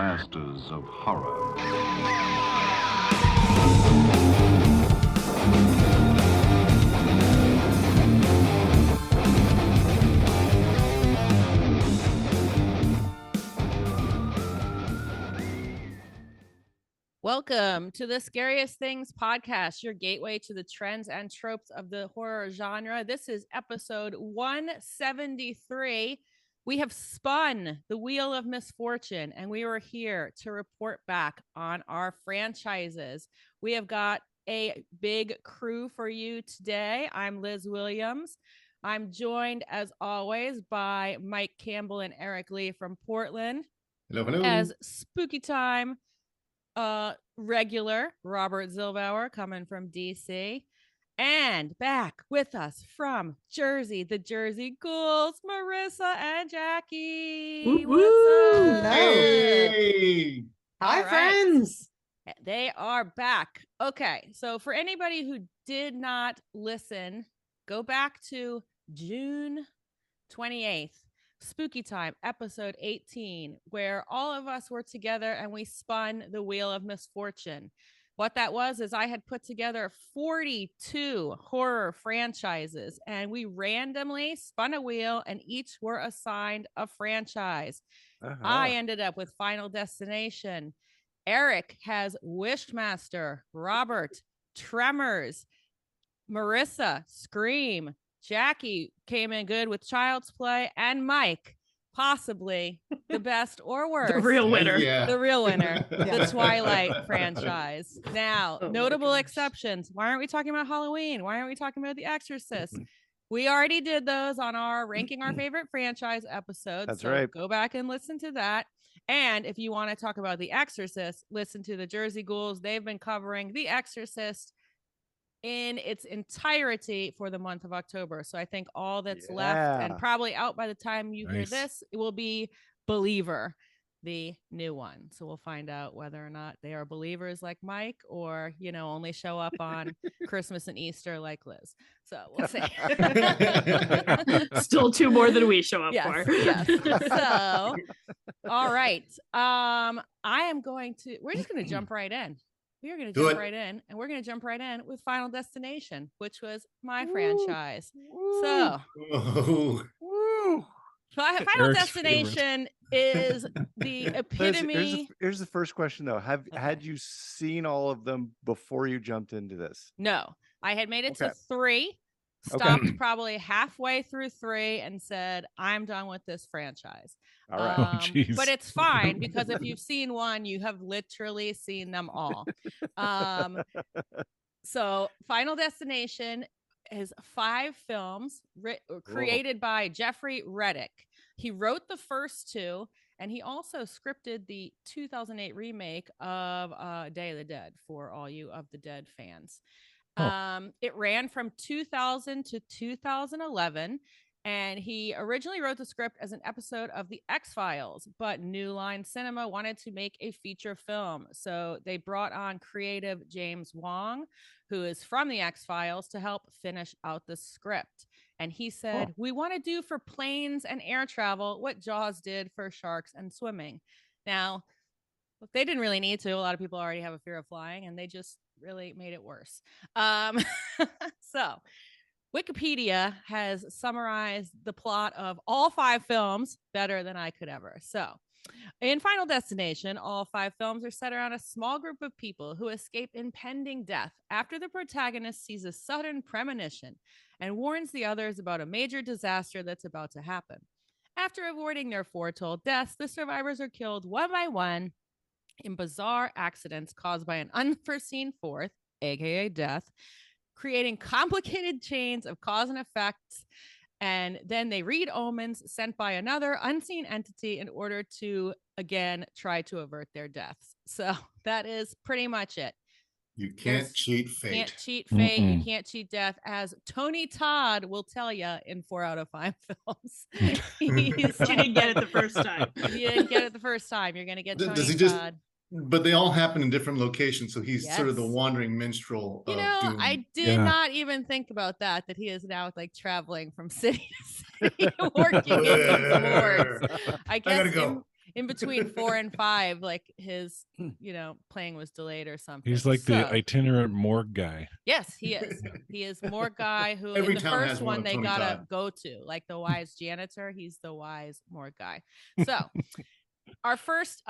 masters of horror. Welcome to the Scariest Things podcast, your gateway to the trends and tropes of the horror genre. This is episode 173. We have spun the Wheel of Misfortune, and we were here to report back on our franchises. We have got a big crew for you today. I'm Liz Williams. I'm joined, as always, by Mike Campbell and Eric Lee from Portland. Hello, hello. As Spooky Time regular Robert Zilbauer coming from DC, and back with us from Jersey, the Jersey Ghouls, Marissa and Jacki. What's up? Hey! Hi, friends. They are back. Okay, so for anybody who did not listen, go back to June 28th. Spooky Time, episode 18, where all of us were together and we spun the Wheel of Misfortune. What that was is I had put together 42 horror franchises, and we randomly spun a wheel and each were assigned a franchise. I ended up with Final Destination. Eric has Wishmaster, Robert, Tremors, Marissa, Scream. Jacki came in good with Child's Play, and Mike, possibly the best or worst. The real winner. Yeah. The real winner, the Twilight franchise. Now, notable exceptions. Why aren't we talking about Halloween? Why aren't we talking about The Exorcist? We already did those on our ranking our favorite franchise episode. That's so right. Go back and listen to that. And if you want to talk about The Exorcist, listen to the Jersey Ghouls. They've been covering The Exorcist in its entirety for the month of October. So I think all that's left and probably out by the time you hear this, it will be Believer, the new one. So we'll find out whether or not they are believers like Mike or, you know, only show up on Christmas and Easter like Liz. So we'll see. Still two more than we show up Yes, for. yes. So, all right. We're just going to jump right in. We're going to jump right in, and we're going to jump right in with Final Destination, which was my franchise. So, Final Destination is the epitome. Here's the first question, though. Had you seen all of them before you jumped into this? No, I had made it to 3, stopped probably halfway through 3, and said, I'm done with this franchise. All right. But it's fine, because if you've seen one, you have literally seen them all. So Final Destination is 5 films created by Jeffrey Reddick. He wrote the first 2, and he also scripted the 2008 remake of Day of the Dead for all you of the Dead fans. It ran from 2000 to 2011. And he originally wrote the script as an episode of The X-Files, but New Line Cinema wanted to make a feature film. So they brought on creative James Wong, who is from The X-Files, to help finish out the script. And he said, we want to do for planes and air travel what Jaws did for sharks and swimming. Now, they didn't really need to. A lot of people already have a fear of flying, and they just really made it worse. So Wikipedia has summarized the plot of all 5 films better than I could ever. So in Final Destination, all 5 films are set around a small group of people who escape impending death after the protagonist sees a sudden premonition and warns the others about a major disaster that's about to happen. After avoiding their foretold deaths, the survivors are killed one by one in bizarre accidents caused by an unforeseen force, aka death, creating complicated chains of cause and effects. And then they read omens sent by another unseen entity in order to, again, try to avert their deaths. So that is pretty much it. You can't cheat fate. Can't cheat fate. You can't cheat death, as Tony Todd will tell you in 4 out of 5 films. You didn't get it the first time. You didn't get it the first time. You're going to get Tony Does he just Todd. But they all happen in different locations, so he's sort of the Yes. wandering minstrel You of know, doom. I did not even think about that he is now like traveling from city to city, working in the boards. I gotta guess go. in between 4 and 5, like his, playing was delayed or something. He's like the itinerant morgue guy. Yes, he is. He is morgue guy who Every in the town first has one one of they Tony gotta Todd. go to, like the wise janitor. He's the wise morgue guy. So our first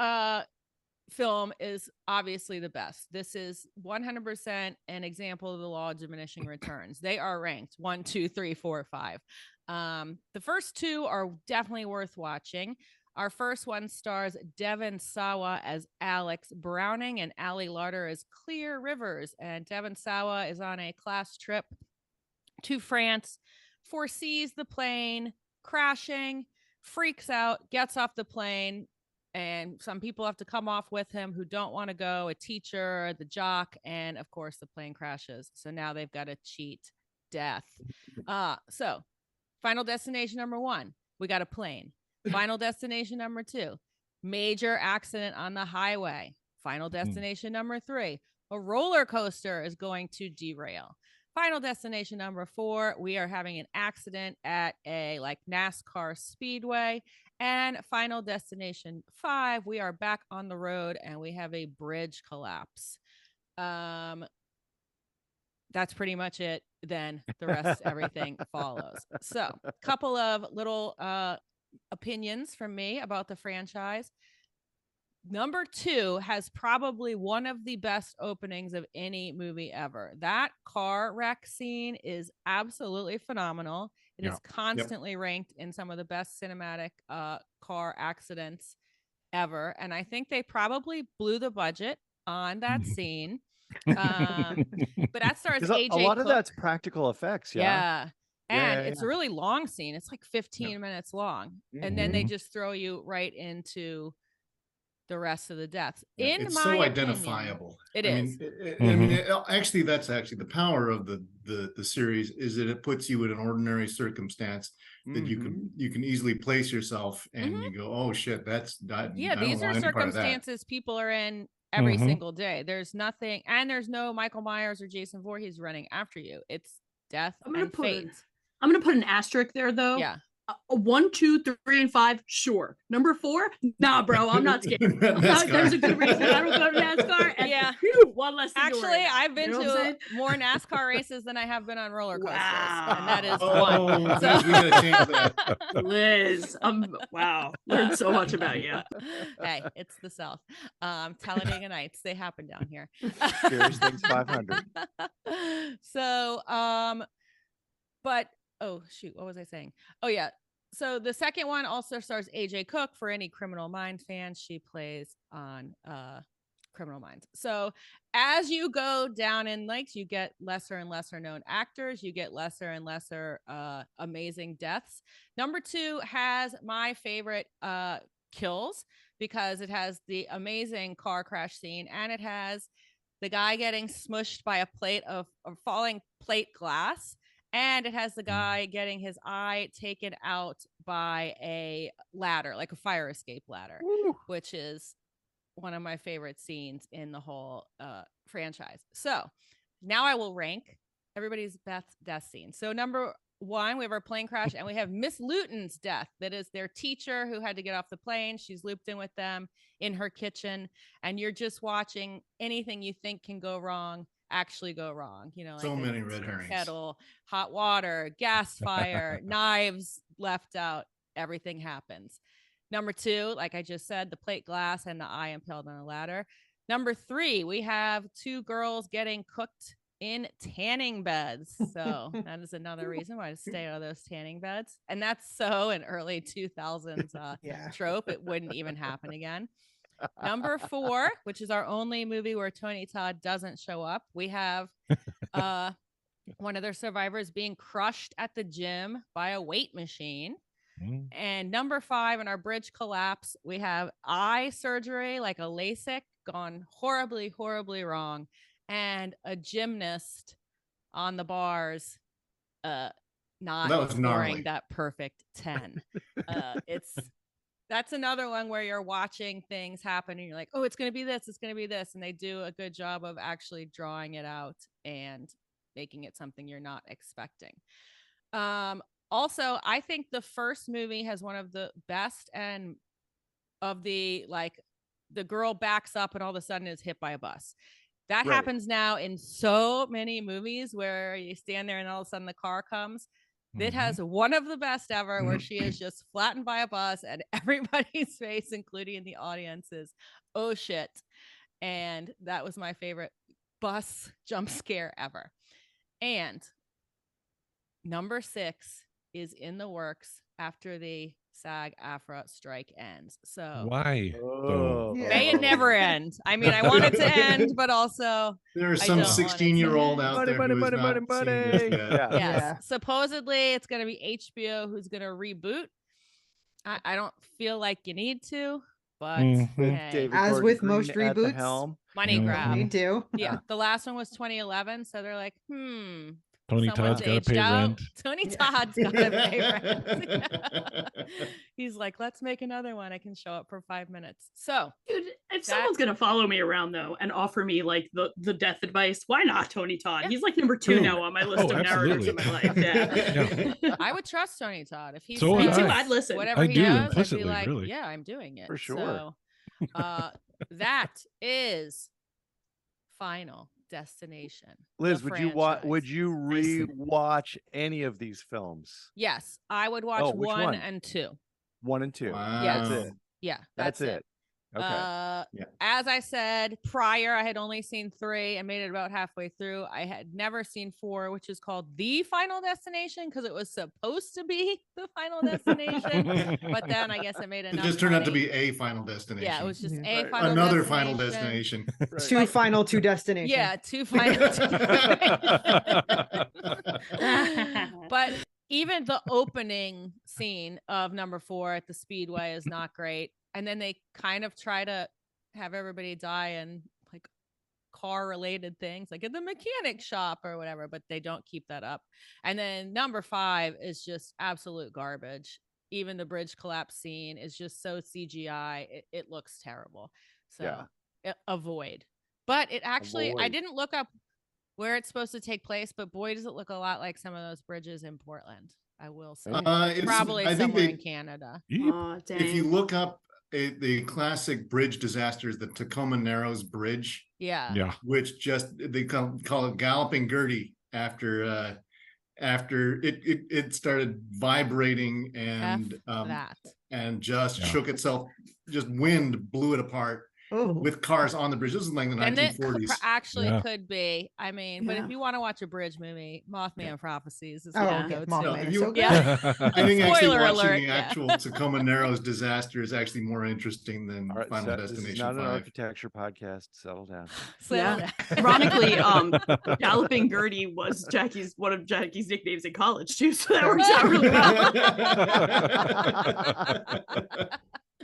film is obviously the best. This is 100% an example of the law of diminishing returns. They are ranked 1, 2, 3, 4, 5. The first two are definitely worth watching. Our first one stars Devon Sawa as Alex Browning and Ali Larter as Clear Rivers. And Devon Sawa is on a class trip to France, foresees the plane crashing, freaks out, gets off the plane, and some people have to come off with him who don't want to go, a teacher, the jock, and of course the plane crashes. So now they've got to cheat death. So final destination number 1, we got a plane. Final destination number 2, major accident on the highway. Final destination number 3, a roller coaster is going to derail. Final destination number 4, we are having an accident at a NASCAR speedway. And final destination 5, we are back on the road and we have a bridge collapse. That's pretty much it. Then the rest, everything follows. So a couple of little opinions from me about the franchise. Number 2 has probably one of the best openings of any movie ever. That car wreck scene is absolutely phenomenal. It is constantly ranked in some of the best cinematic car accidents ever. And I think they probably blew the budget on that scene. But that stars AJ a lot Cook. of that's practical effects. Yeah. And it's a really long scene. It's like 15 minutes long. And then they just throw you right into the rest of the deaths. It's so identifiable. It is. Actually, that's actually the power of the series, is that it puts you in an ordinary circumstance that you can easily place yourself, and you go, oh shit, that's not. Yeah, these are circumstances people are in every single day. There's nothing, and there's no Michael Myers or Jason Voorhees running after you. It's death and fate. I'm gonna put an asterisk there, though. Yeah. 1, 2, 3, and 5, sure. Number 4, nah, bro, I'm not scared. There's a good reason I don't go to NASCAR. And one less thing. Actually, I've been to more NASCAR races than I have been on roller coasters, and that is one. So. We gotta change that. Liz, wow, learned so much about you. Hey, it's the South. Talladega Nights, they happen down here. Scariest Things 500. So, but. Oh, shoot. What was I saying? Oh, yeah. So the second one also stars AJ Cook. For any Criminal Minds fans, she plays on Criminal Minds. So as you go down in likes, you get lesser and lesser known actors. You get lesser and lesser amazing deaths. Number 2 has my favorite kills because it has the amazing car crash scene, and it has the guy getting smushed by a plate of falling plate glass. And it has the guy getting his eye taken out by a ladder, like a fire escape ladder, which is one of my favorite scenes in the whole franchise. So now I will rank everybody's best death scene. So number 1, we have our plane crash, and we have Miss Luton's death. That is their teacher who had to get off the plane. She's looped in with them in her kitchen, and you're just watching anything you think can go wrong actually go wrong, like so many red herrings. Kettle, hot water, gas fire, knives left out, everything happens. Number 2, like I just said, the plate glass and the eye impaled on a ladder. Number 3, we have 2 girls getting cooked in tanning beds. So that is another reason why to stay out of those tanning beds. And that's so an early 2000s trope. It wouldn't even happen again. Number 4, which is our only movie where Tony Todd doesn't show up, we have one of their survivors being crushed at the gym by a weight machine. And number 5, in our bridge collapse, we have eye surgery, like a LASIK, gone horribly, horribly wrong, and a gymnast on the bars not scoring that perfect 10. That's another one where you're watching things happen and you're like, oh, it's going to be this, it's going to be this. And they do a good job of actually drawing it out and making it something you're not expecting. Also, I think the first movie has one of the best and of the girl backs up and all of a sudden is hit by a bus. That Right. happens now in so many movies where you stand there and all of a sudden the car comes. It has one of the best ever where she is just flattened by a bus and everybody's face, including the audience, is, oh shit. And that was my favorite bus jump scare ever. And number 6 is in the works after the SAG-AFTRA strike ends. So Why? Oh. may it never end. I mean, I want it to end, but also There is I some don't want it to 16-year-old end. out there who has not seen this yet. Yeah. Yes. Yeah. Supposedly it's going to be HBO who's going to reboot. I don't feel like you need to, but Mhm. hey, David As Gordon with Green most at the reboots. helm. money Mhm. grab. Me too. Yeah. The last one was 2011. So they're like, Tony someone's Todd's got to aged pay out. rent. Tony Todd's got to pay rent. He's like, let's make another one. I can show up for 5 minutes. So Dude, if someone's gonna follow me around though and offer me like the death advice, why not Tony Todd? Yeah. He's like number 2 now on my list of narratives in my life. Yeah. I would trust Tony Todd if he So would says I. Me too, I'd listen. whatever I he do, does, I'd be implicitly, like, really. yeah, I'm doing it For sure. So, that is Final Destination. Liz, the would you franchise. re-watch any of these films? Yes, I would watch Oh, which 1 one? and 2. 1 and 2. Wow. Yes. That's it. Yeah, That's it. Okay. Yeah. As I said prior, I had only seen 3 and made it about halfway through. I had never seen 4, which is called The Final Destination because it was supposed to be the Final Destination. But then I guess it made It enough just turned out to money. be a final destination. Yeah, it was just Yeah. a Right. final another destination. final destination. Right. Two final, two destinations. Yeah, 2 final But even the opening scene of number 4 at the Speedway is not great. And then they kind of try to have everybody die in like car related things, like in the mechanic shop or whatever, but they don't keep that up. And then number 5 is just absolute garbage. Even the bridge collapse scene is just so CGI. It looks terrible. So avoid. But it actually, I Avoid. didn't look up where it's supposed to take place, but boy, does it look a lot like some of those bridges in Portland. I will say. Probably I think somewhere they- in Canada. Oh, dang. If you look up the classic bridge disasters, the Tacoma Narrows Bridge, Yeah. which just they call it Galloping Gertie after it started vibrating and That. and just Yeah. shook itself, just wind blew it apart Oh. with cars on the bridge. This is like the And it 1940s. actually Yeah. could be. I mean, but Yeah. if you want to watch a bridge movie, Mothman Prophecies is Oh, what Yeah. I go to. Mothman No, if is you- so good. Yeah. I think actually Spoiler watching alert, the yeah. actual Tacoma Narrows disaster is actually more interesting than All right, Final so this is Destination not an 5. architecture podcast. Settle down. So, Yeah. Ironically, Galloping Gertie was one of Jackie's nicknames in college too, so that works out really well.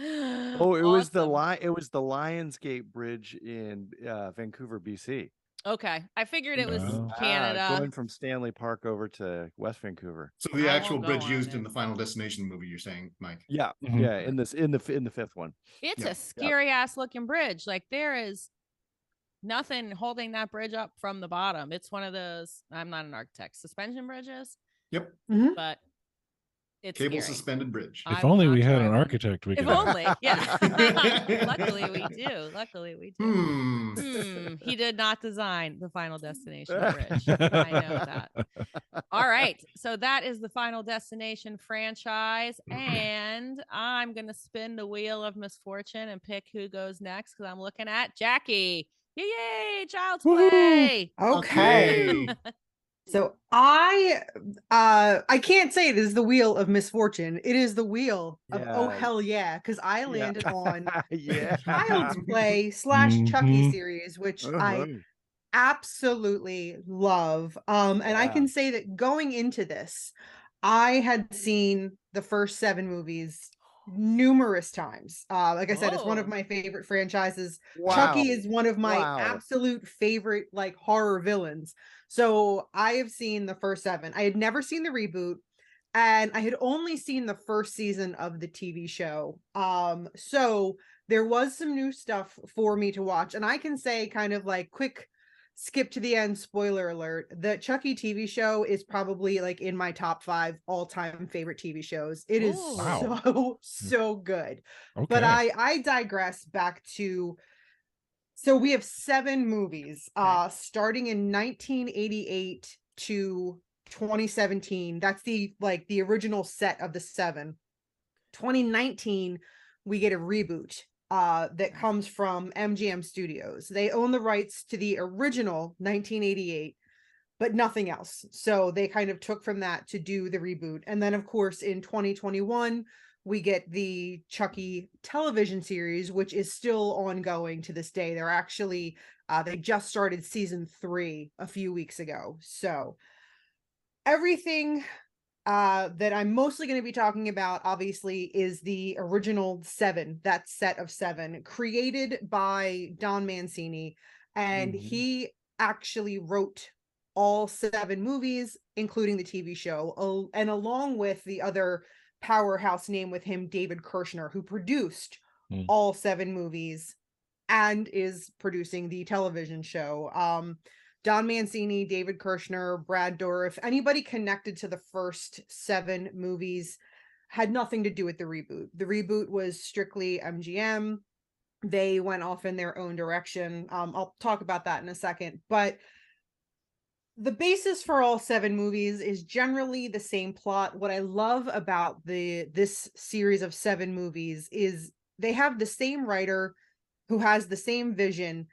Oh, it was the Awesome. it was the Lionsgate Bridge in Vancouver, BC. Okay, I figured it was No. Canada. Going from Stanley Park over to West Vancouver. So the I actual won't go bridge on used it. in the Final Destination movie, you're saying, Mike? Yeah, Mhm. yeah. In the fifth one. It's Yeah. a scary ass looking bridge. Like there is nothing holding that bridge up from the bottom. It's one of those, I'm not an architect, suspension bridges, Yep. but it's Cable scary. suspended bridge. I If will only not we had try an one. architect we If could have. only, yeah. Luckily we do. Luckily we do. He did not design the Final Destination bridge. I know that. All right. So that is the Final Destination franchise. And I'm going to spin the wheel of misfortune and pick who goes next because I'm looking at Jackie. Yay! Child's Woohoo! Play. Okay. So I can't say it is the wheel of misfortune. It is the wheel of oh Yeah. hell yeah, because I landed on Yeah. Child's Play / Chucky Mhm. series, which Uh-huh. I absolutely love. And I Yeah. can say that going into this, I had seen the first 7 movies numerous times. Like I said, it's one of Oh. my favorite franchises. Wow. Chucky is one of my Wow. absolute favorite like horror villains. So I have seen the first 7. I had never seen the reboot, and I had only seen the first season of the TV show. So there was some new stuff for me to watch, and I can say kind of like quick skip to the end, spoiler alert, the Chucky TV show is probably like in my top 5 all-time favorite TV shows. It is Ooh. so good. Okay. But I digress back to, so we have 7 movies starting in 1988 to 2017. That's the original set of the 7. 2019 we get a reboot that comes from MGM Studios. They own the rights to the original 1988, but nothing else. So they kind of took from that to do the reboot. And then, of course, in 2021, we get the Chucky television series, which is still ongoing to this day. They're actually, they just started season 3 a few weeks ago. So everything that I'm mostly going to be talking about, obviously, is the original 7, that set of 7, created by Don Mancini. And he actually wrote all 7 movies, including the TV show, and along with the other powerhouse name with him, David Kirshner, who produced all 7 movies and is producing the television show. Don Mancini, David Kirshner, Brad Dourif, anybody connected to the first 7 movies had nothing to do with the reboot. The reboot was strictly MGM. They went off in their own direction. I'll talk about that in a second. But the basis for all 7 movies is generally the same plot. What I love about this series of 7 movies is they have the same writer who has the same vision,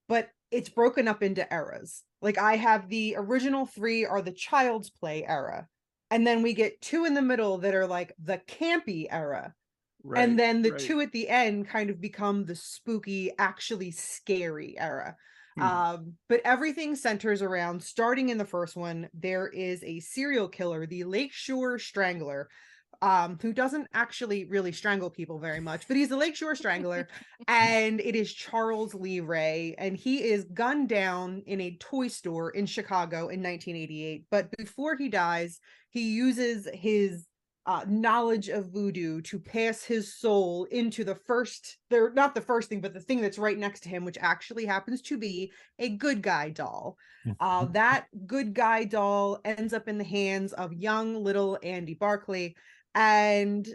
but it's broken up into eras. Like, I have the original 3 are the Child's Play era. And then we get 2 in the middle that are like the campy era. Right, and then the 2 at the end kind of become the spooky, actually scary era. But everything centers around, starting in the first one, there is a serial killer, the Lakeshore Strangler, who doesn't actually really strangle people very much, but he's a Lakeshore Strangler. And it is Charles Lee Ray, and he is gunned down in a toy store in Chicago in 1988. But before he dies, he uses his knowledge of voodoo to pass his soul into not the first thing, but the thing that's right next to him, which actually happens to be a good guy doll. That good guy doll ends up in the hands of young little Andy Barclay, and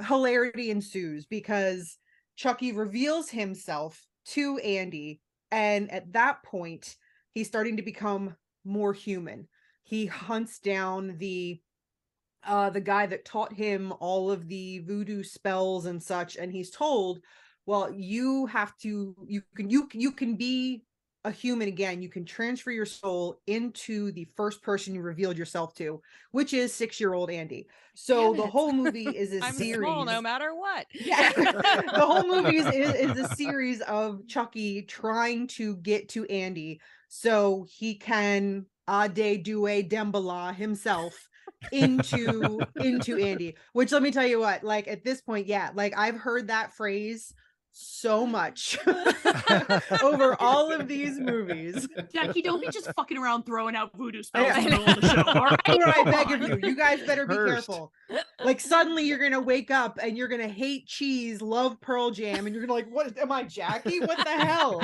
hilarity ensues because Chucky reveals himself to Andy, and at that point he's starting to become more human. He hunts down the guy that taught him all of the voodoo spells and such, and he's told, well, you can be a human again. You can transfer your soul into the first person you revealed yourself to, which is 6-year-old Andy. So the whole movie is a I'm series. small no matter what. Yeah. The whole movie is a series of Chucky trying to get to Andy so he can Ade Due Dembala himself into Andy, which, let me tell you what, like, at this point, yeah, like, I've heard that phrase so much over all of these movies. Jackie, don't be just fucking around throwing out voodoo spells in the middle of the show. All right? I beg of you guys better be careful. Like, suddenly you're gonna wake up and you're gonna hate cheese, love Pearl Jam, and you're gonna like, what am I, Jackie? What the hell?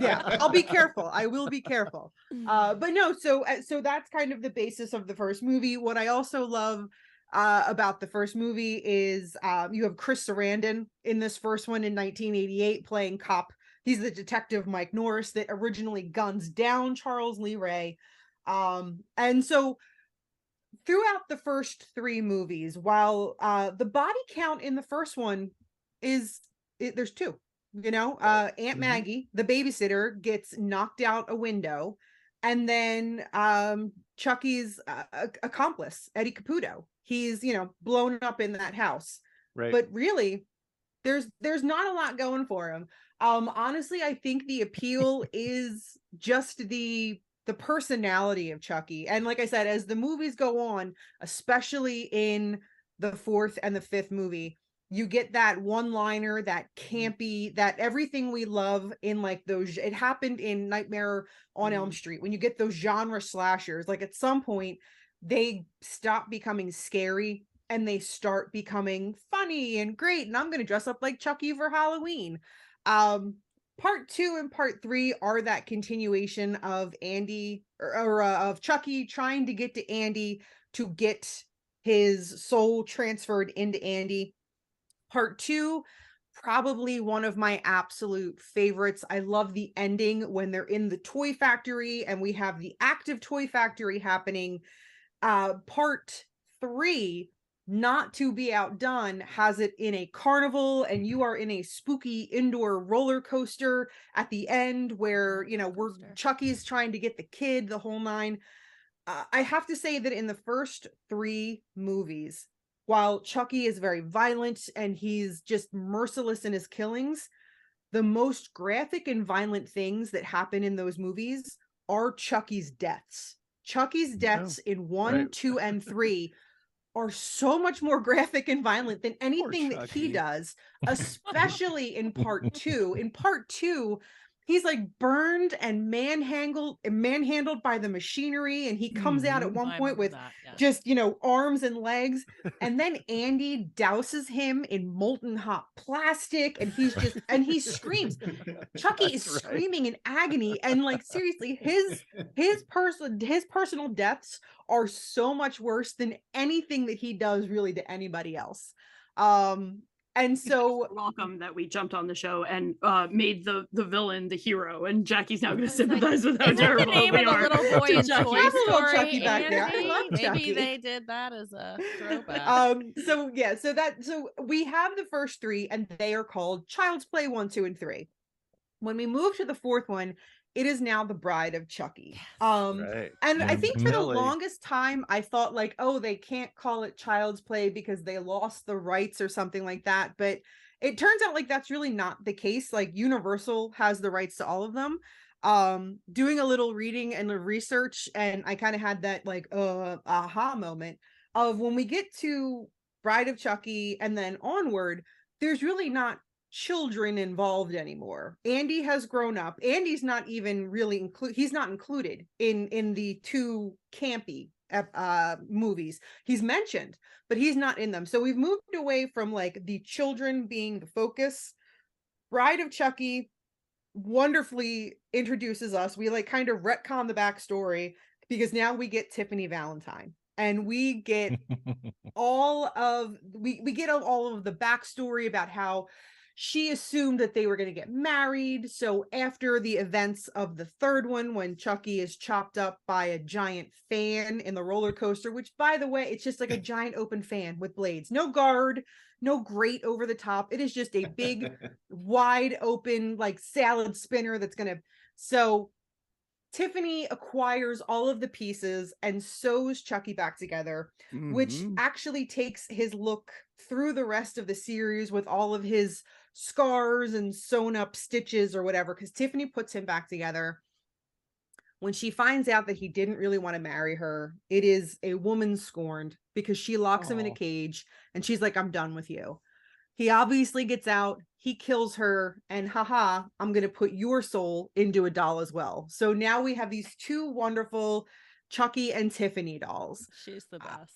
Yeah, I'll be careful. I will be careful. But no, so that's kind of the basis of the first movie. What I also love about the first movie is you have Chris Sarandon in this first one in 1988 playing cop. He's the detective Mike Norris that originally guns down Charles Lee Ray. And so throughout the first 3 movies, while the body count in the first one there's 2, Aunt Maggie, the babysitter, gets knocked out a window, and then Chucky's accomplice, Eddie Caputo, he's blown up in that house. Right. But really, there's not a lot going for him. Honestly, I think the appeal is just the personality of Chucky. And like I said, as the movies go on, especially in the 4th and the 5th movie, you get that one-liner, that campy, that everything we love in like those. It happened in Nightmare on Elm Street, when you get those genre slashers. Like, at some point, they stop becoming scary and they start becoming funny and great. And I'm going to dress up like Chucky for Halloween. Part 2 and part 3 are that continuation of Andy or of Chucky trying to get to Andy to get his soul transferred into Andy. Part 2, probably one of my absolute favorites. I love the ending when they're in the toy factory and we have the active toy factory happening. Part 3, not to be outdone, has it in a carnival and you are in a spooky indoor roller coaster at the end where, you know, Chucky's trying to get the kid, the whole nine. I have to say that in the first 3 movies, while Chucky is very violent and he's just merciless in his killings, the most graphic and violent things that happen in those movies are Chucky's deaths. Chucky's deaths in 1, 2, and 3 are so much more graphic and violent than anything that he does, especially in part 2. In part 2, he's like burned and manhandled by the machinery, and he comes out at one point with just, you know, arms and legs, and then Andy douses him in molten hot plastic, and he's just and he screams. Chucky is screaming in agony, and like seriously, his personal deaths are so much worse than anything that he does really to anybody else. And so welcome that we jumped on the show and made the villain the hero, and Jackie's now going to sympathize with how terrible we are. Little boy in Toy Story. Chucky back there. I love Maybe Chucky. they did that as a throwback. So we have the first 3, and they are called Child's Play 1, 2, and 3. When we move to the 4th one, it is now The Bride of Chucky. And I think for the longest time, I thought like, oh, they can't call it Child's Play because they lost the rights or something like that. But it turns out like that's really not the case. Like Universal has the rights to all of them. Doing a little reading and research, and I kind of had that like aha moment of when we get to Bride of Chucky and then onward, there's really not children involved anymore. Andy has grown up. Andy's not even really he's not included in the 2 campy movies. He's mentioned, but he's not in them. So we've moved away from like the children being the focus. Bride of Chucky wonderfully introduces us. We like kind of retcon the backstory because now we get Tiffany Valentine. And we get all of the backstory about how she assumed that they were going to get married. So after the events of the 3rd one, when Chucky is chopped up by a giant fan in the roller coaster, which by the way, it's just like a giant open fan with blades, no guard, no grate over the top. It is just a big, wide open, like salad spinner that's going to, so Tiffany acquires all of the pieces and sews Chucky back together, which actually takes his look through the rest of the series with all of his scars and sewn up stitches or whatever, because Tiffany puts him back together. When she finds out that he didn't really want to marry her, it is a woman scorned because she locks him in a cage and she's like, I'm done with you. He obviously gets out, he kills her, and haha, I'm going to put your soul into a doll as well. So now we have these 2 wonderful Chucky and Tiffany dolls. She's the best.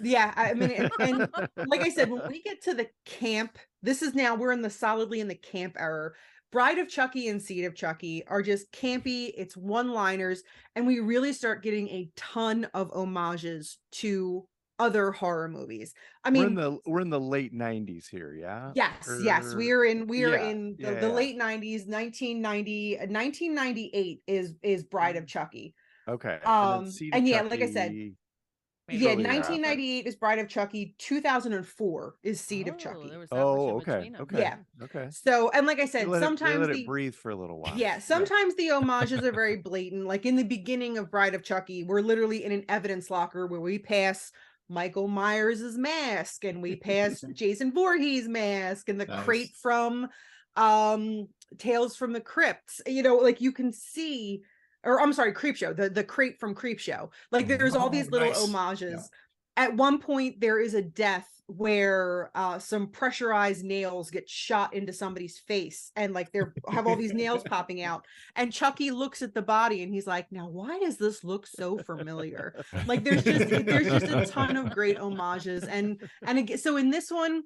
Yeah, I mean, and like I said, when we get to the camp, we're solidly in the camp era. Bride of Chucky and Seed of Chucky are just campy. It's one-liners, and we really start getting a ton of homages to other horror movies. I mean, we're in the late 90s here, yeah. Yes, we are in the late 90s. 1998 is Bride of Chucky. Okay. And yeah, like I said, 1998 is Bride of Chucky. 2004 is Seed of Chucky. Okay. Yeah. Okay. So, and like I said, sometimes it breathe for a little while. Yeah, sometimes the homages are very blatant. Like in the beginning of Bride of Chucky, we're literally in an evidence locker where we pass Michael Myers' mask and we pass Jason Voorhees' mask and the crate from Tales from the Crypt. You know, like you can see, or I'm sorry, Creepshow, the crate from Creepshow. Like there's all these little homages. Yeah. At one point, there is a death where some pressurized nails get shot into somebody's face, and like they have all these nails popping out. And Chucky looks at the body, and he's like, "Now, why does this look so familiar?" Like there's just a ton of great homages, and again, so in this one,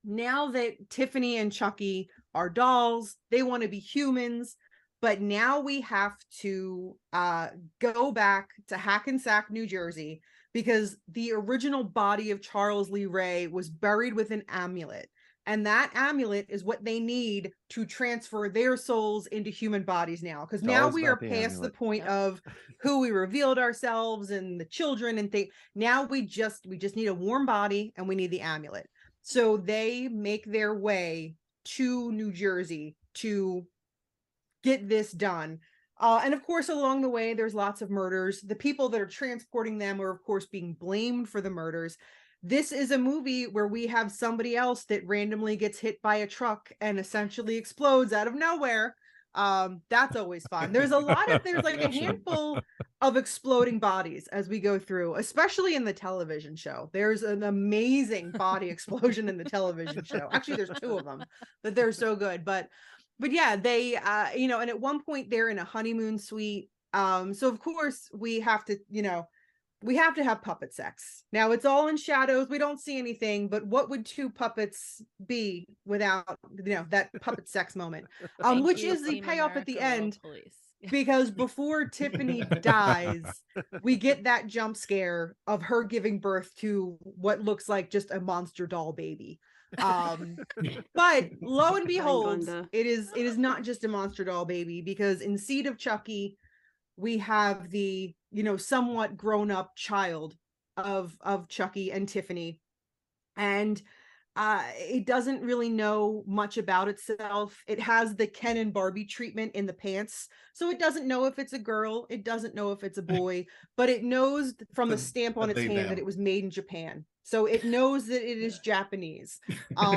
now that Tiffany and Chucky our dolls. They want to be humans. But now we have to go back to Hackensack, New Jersey, because the original body of Charles Lee Ray was buried with an amulet. And that amulet is what they need to transfer their souls into human bodies now. Because now we are past the point of who we revealed ourselves and the children and things. Now we just need a warm body and we need the amulet. So they make their way to New Jersey to get this done. And of course, along the way, there's lots of murders. The people that are transporting them are, of course, being blamed for the murders. This is a movie where we have somebody else that randomly gets hit by a truck and essentially explodes out of nowhere. That's always fun. There's like a handful of exploding bodies as we go through, especially in the television show. There's an amazing body explosion in the television show. Actually, there's two of them, but they're so good. But yeah, they, and at one point they're in a honeymoon suite. So of course we have to, have puppet sex. Now it's all in shadows. We don't see anything, but what would two puppets be without, that puppet sex moment? Which is the payoff at the end, because before Tiffany dies, we get that jump scare of her giving birth to what looks like just a monster doll baby. But lo and behold, it is not just a monster doll baby, because in Seed of Chucky, we have the somewhat grown up child of Chucky and Tiffany, and it doesn't really know much about itself. It has the Ken and Barbie treatment in the pants, so it doesn't know if it's a girl, it doesn't know if it's a boy, but it knows from the stamp on its hand that it was made in Japan. So it knows that it is Japanese. I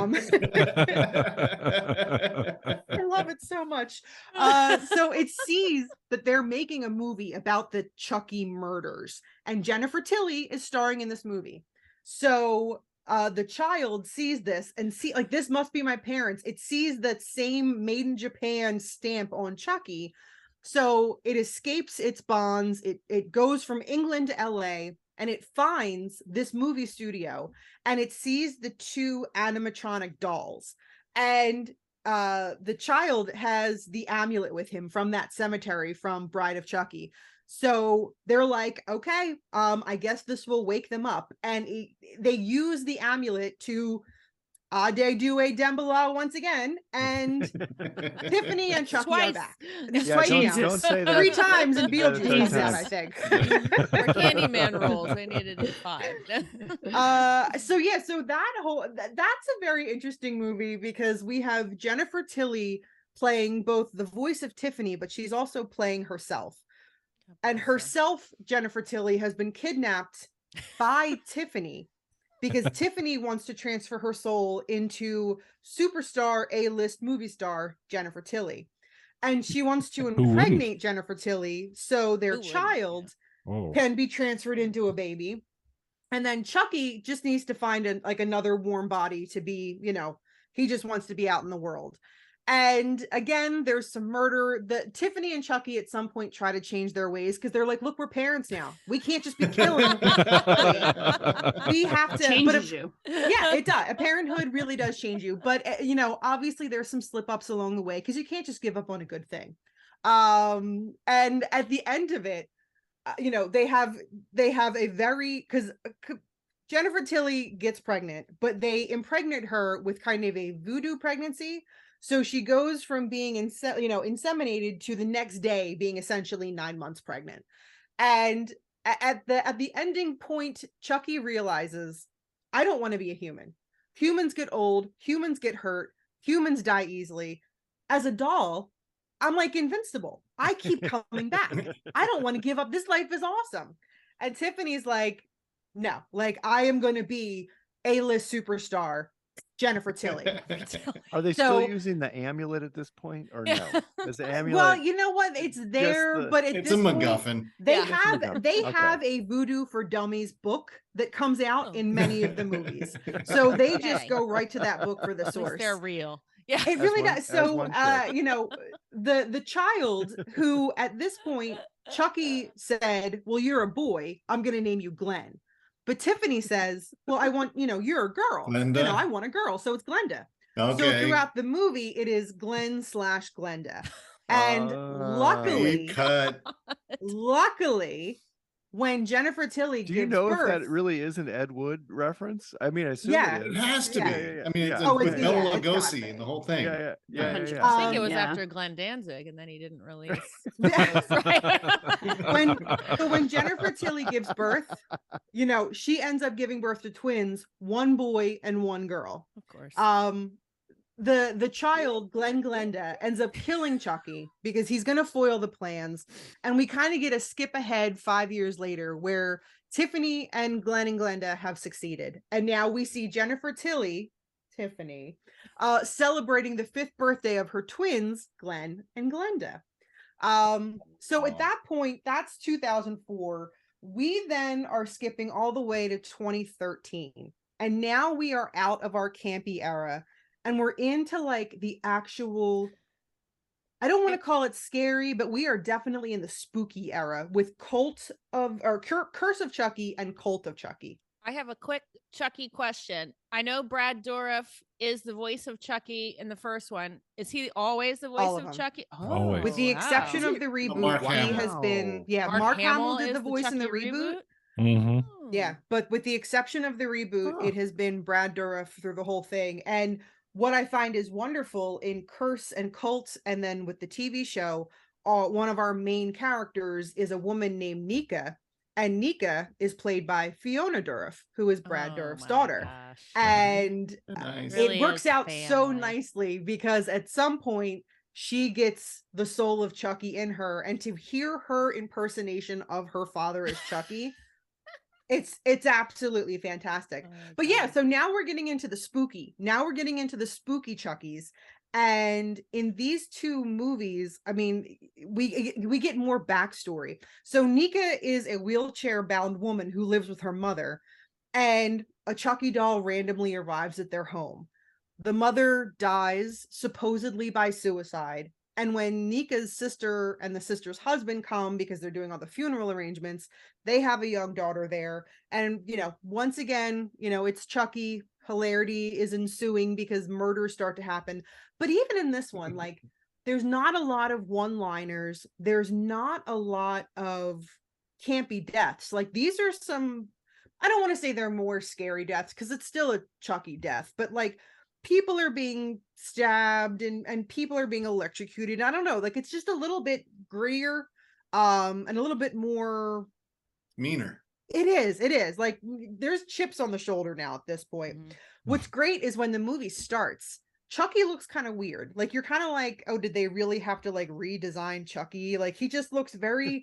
love it so much. So it sees that they're making a movie about the Chucky murders, and Jennifer Tilly is starring in this movie. So the child sees this and this must be my parents. It sees that same made in Japan stamp on Chucky. So it escapes its bonds. It goes from England to LA, and it finds this movie studio, and it sees the two animatronic dolls, and the child has the amulet with him from that cemetery from Bride of Chucky. So they're like, okay, I guess this will wake them up. And they use the amulet to Ade Due Dembala once again, and Tiffany and Chucky are back. Don't say that 3 times in Beetlejuice, I think. For Candyman roles, we needed 5. So that's a very interesting movie, because we have Jennifer Tilly playing both the voice of Tiffany, but she's also playing herself. And herself, Jennifer Tilly, has been kidnapped by Tiffany, because Tiffany wants to transfer her soul into superstar A-list movie star Jennifer Tilly. And she wants to impregnate Jennifer Tilly so their child can be transferred into a baby. And then Chucky just needs to find another warm body to be, he just wants to be out in the world. And again, there's some murder. Tiffany and Chucky at some point try to change their ways, because they're like, look, we're parents now. We can't just be killing. We have to. Changes you. Yeah, it does. Parenthood really does change you. But, obviously there's some slip ups along the way, because you can't just give up on a good thing. And at the end of it, they have a because Jennifer Tilly gets pregnant, but they impregnate her with kind of a voodoo pregnancy. So she goes from being inseminated to the next day being essentially 9 months pregnant. And at the ending point, Chucky realizes, I don't want to be a human. Humans get old, humans get hurt, humans die easily. As a doll, I'm like invincible. I keep coming back. I don't want to give up. This life is awesome. And Tiffany's like, no, I am going to be A-list superstar Jennifer Tilly. Are they still using the amulet at this point, or no? Is the amulet? Well, you know what? It's there, but it's a MacGuffin. They have a Voodoo for Dummies book that comes out in many of the movies, so they just go right to that book for the source. They're real. Yeah, it really does. So, the child who at this point Chucky said, "Well, you're a boy. I'm going to name you Glenn." But Tiffany says, well, I want, you're a girl. Glenda. I want a girl. So it's Glenda. Okay. So throughout the movie, it is Glenn/Glenda. And luckily, luckily, when Jennifer Tilly Do you gives know birth, if that really is an Ed Wood reference? I mean, I assume Yeah. it It is. has to be. I mean, it's Oh, with it's- Bela yeah, it's gotta Lugosi be. and the whole thing. Yeah. I think it was Yeah. after Glenn Danzig, and then he didn't release. Yeah. Right? when Jennifer Tilly gives birth, she ends up giving birth to twins, one boy and one girl. Of course. The child, Glenda, ends up killing Chucky because he's going to foil the plans. And we kind of get a skip ahead 5 years later where Tiffany and Glenda have succeeded. And now we see Jennifer Tilly, Tiffany, celebrating the 5th birthday of her twins, Glenn and Glenda. So at that point, that's 2004. We then are skipping all the way to 2013. And now we are out of our campy era. And we're into like the actual, I don't want to call it scary, but we are definitely in the spooky era with Curse of Chucky and Cult of Chucky. I have a quick Chucky question. I know Brad Dourif is the voice of Chucky in the first one. Is he always the voice of Chucky? Always. With the exception of the reboot, Mark he Hamill. has been, Mark Hamill did is the voice in the Chucky reboot. Mm-hmm. Yeah, but with the exception of the reboot, it has been Brad Dourif through the whole thing. And what I find is wonderful in Curse and Cult, and then with the TV show, one of our main characters is a woman named Nika, and Nika is played by Fiona Dourif, who is Brad Dourif's daughter. Gosh. And Nice. Really it works is out so family. nicely because at some point she gets the soul of Chucky in her, and to hear her impersonation of her father as Chucky, it's absolutely fantastic. But yeah, so now we're getting into the spooky. Now we're getting into the spooky Chuckies. And in these two movies, I mean, we get more backstory. So Nika is a wheelchair-bound woman who lives with her mother, and a Chucky doll randomly arrives at their home. The mother dies, supposedly by suicide. And when Nika's sister and the sister's husband come because they're doing all the funeral arrangements, they have a young daughter there. And, once again, it's Chucky. Hilarity is ensuing because murders start to happen. But even in this one, like, there's not a lot of one-liners. There's not a lot of campy deaths. Like, these are some, I don't want to say they're more scary deaths because it's still a Chucky death, but like, people are being stabbed and people are being electrocuted. I don't know, like, it's just a little bit grittier, and a little bit more Meaner. It is like there's chips on the shoulder now at this point. What's great is when the movie starts, Chucky looks kind of weird. Like, you're kind of like, oh, did they really have to like redesign Chucky? Like, he just looks very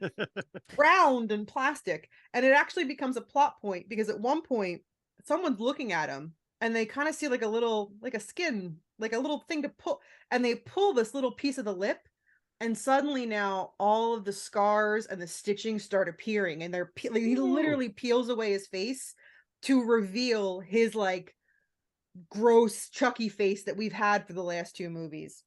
round and plastic. And it actually becomes a plot point because at one point someone's looking at him and they kind of see like a skin, like a little thing to pull, and they pull this little piece of the lip, and suddenly now all of the scars and the stitching start appearing, and he literally peels away his face to reveal his like gross Chucky face that we've had for the last two movies.